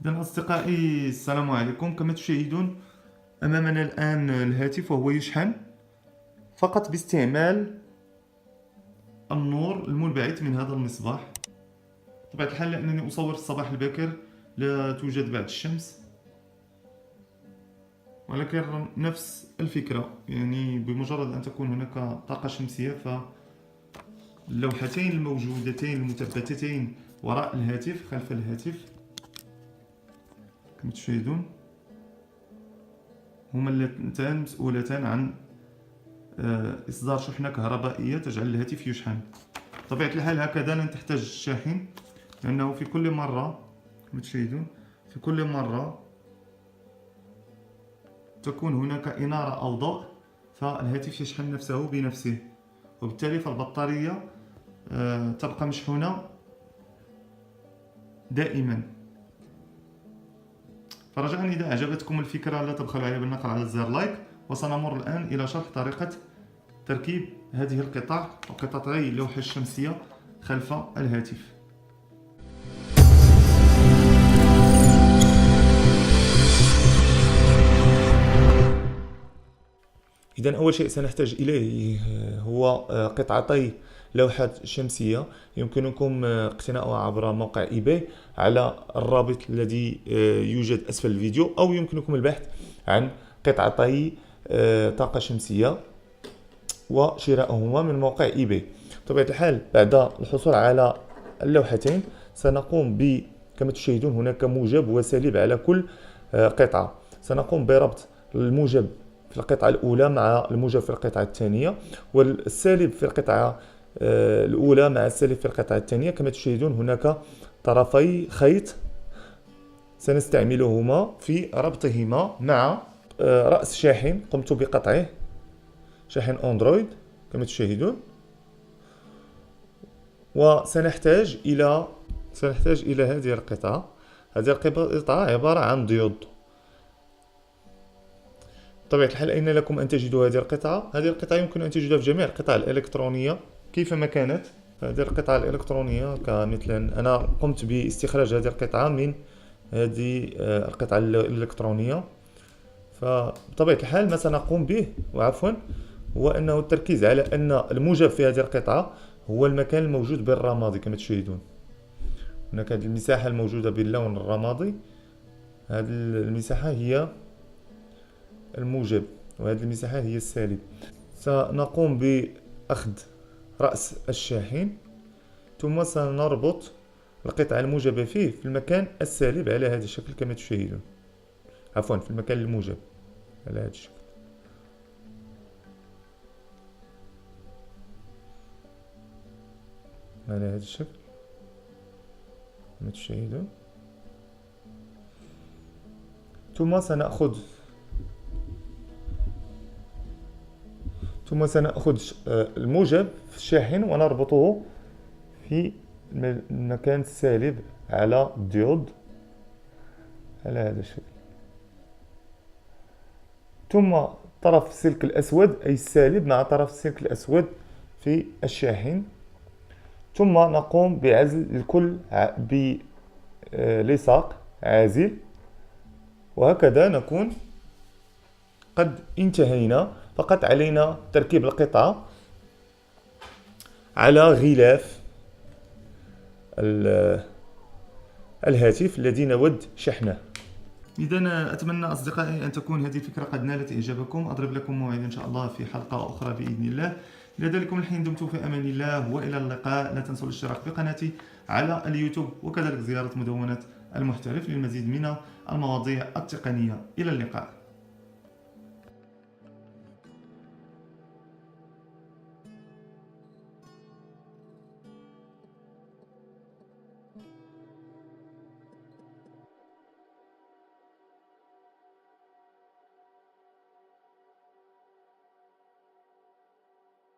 إذا أصدقائي السلام عليكم. كما تشاهدون أمامنا الآن الهاتف وهو يشحن فقط باستعمال النور المنبعث من هذا المصباح. بطبيعة الحال لأنني أصور في الصباح الباكر لا توجد بعد الشمس، ولكن نفس الفكرة، يعني بمجرد أن تكون هناك طاقة شمسية فاللوحتين الموجودتين المثبتتين وراء الهاتف خلف الهاتف كما تشاهدون هما اللتان مسؤولتان عن إصدار شحنة كهربائية تجعل الهاتف يشحن. بطبيعة الحال هكذا لن تحتاج الشاحن، لأنه في كل مرة كما تشاهدون في كل مرة تكون هناك إنارة أو ضوء فالهاتف يشحن نفسه بنفسه، وبالتالي فالبطارية تبقى مشحونة دائما. فرجاء إذا أعجبتكم الفكرة لا تبخلوا علي بالنقر على زر لايك، وسنمر الآن إلى شرح طريقة تركيب هذه القطع وقطعي اللوحة الشمسية خلف الهاتف. إذن أول شيء سنحتاج إليه هو قطعتي لوحة شمسية. يمكنكم اقتناؤها عبر موقع ايباي على الرابط الذي يوجد أسفل الفيديو، أو يمكنكم البحث عن قطعتي طاقة شمسية وشراؤهما من موقع ايباي. بطبيعة الحال بعد الحصول على اللوحتين سنقوم كما تشاهدون هناك موجب وسالب على كل قطعة. سنقوم بربط الموجب في القطعة الأولى مع الموجب في القطعة الثانية، والسالب في القطعة الأولى مع السالب في القطعة الثانية. كما تشاهدون هناك طرفي خيط سنستعملهما في ربطهما مع رأس شاحن قمت بقطعه، شاحن أندرويد كما تشاهدون. وسنحتاج إلى هذه القطعة. هذه القطعة عبارة عن ديود. بطبيعة الحال أين لكم أن تجدوا هذه القطعة؟ هذه القطعة يمكن أن تجدها في جميع القطع الإلكترونية كيفما كانت. هذه القطعة الإلكترونية كمثلا أنا قمت باستخراج هذه القطعة من هذه القطعة الإلكترونية. فبطبيعة الحال ما سنقوم به هو أنه التركيز على أن الموجب في هذه القطعة هو المكان الموجود بالرمادي. كما تشاهدون هناك هذه المساحة الموجودة باللون الرمادي، هذه المساحة هي الموجب وهذه المساحة هي السالب. سنقوم بأخذ رأس الشاحن ثم سنربط القطعة الموجبة فيه في المكان السالب على هذا الشكل كما تشاهدون، في المكان الموجب على هذا الشكل. على هذا الشكل كما تشاهدون. ثم سنأخذ الموجب في الشاحن ونربطه في المكان السالب على الديود على هذا الشكل. ثم طرف السلك الأسود أي السالب مع طرف السلك الأسود في الشاحن. ثم نقوم بعزل الكل بلصاق عازل، وهكذا نكون قد انتهينا. فقط علينا تركيب القطعة على غلاف الهاتف الذي نود شحنه. إذا أتمنى أصدقائي أن تكون هذه الفكرة قد نالت إعجابكم. أضرب لكم موعد إن شاء الله في حلقة أخرى بإذن الله. إلى ذلكم الحين دمتم في أمان الله وإلى اللقاء. لا تنسوا الاشتراك في قناتي على اليوتيوب وكذلك زيارة مدونة المحترف للمزيد من المواضيع التقنية. إلى اللقاء.